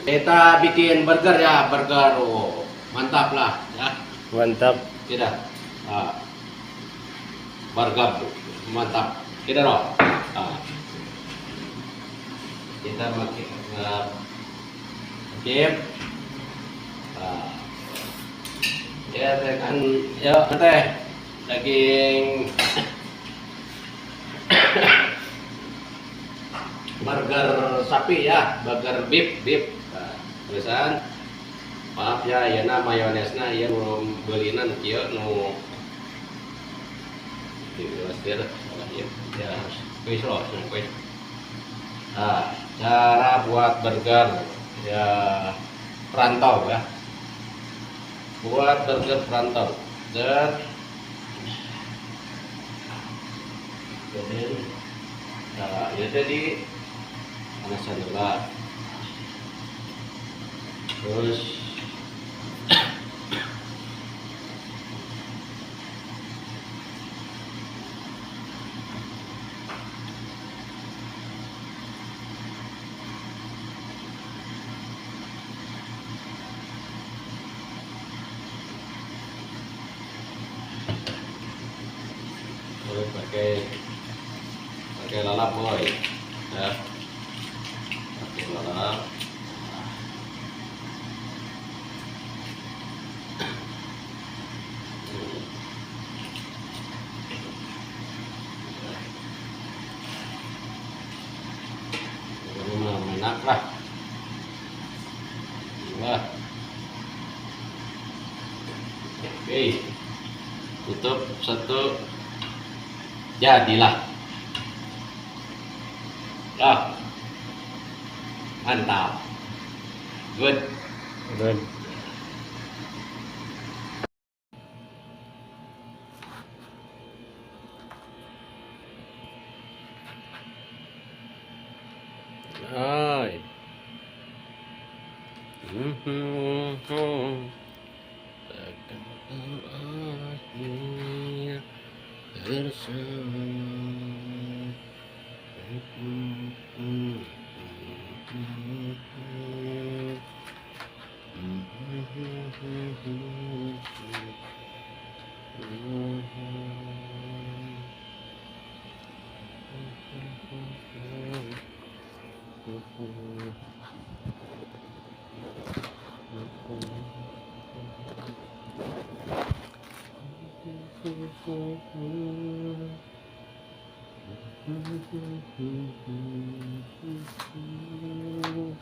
Kita bikin burger ya, burger. Oh, mantap lah ya. Mantap. Tidak. Ah, burger mantap. Tidak loh. Ah, kita pakai skip. Ah, ya tekan ya teh daging burger sapi ya, burger beef. Nah, tulisan maaf ya, ya mayonesnya ya belum belinan kieu nu diusir ya kuis loh kuis. Nah, cara buat burger ya perantau ya, buat burger perantau dan nah ya tadi panasan dulu terus pakai lalap boy ya, pakai lalap. Enak lah. Wah. Oke. Tutup satu. Jadilah. Ah. Mantap. Good. Good. Hai.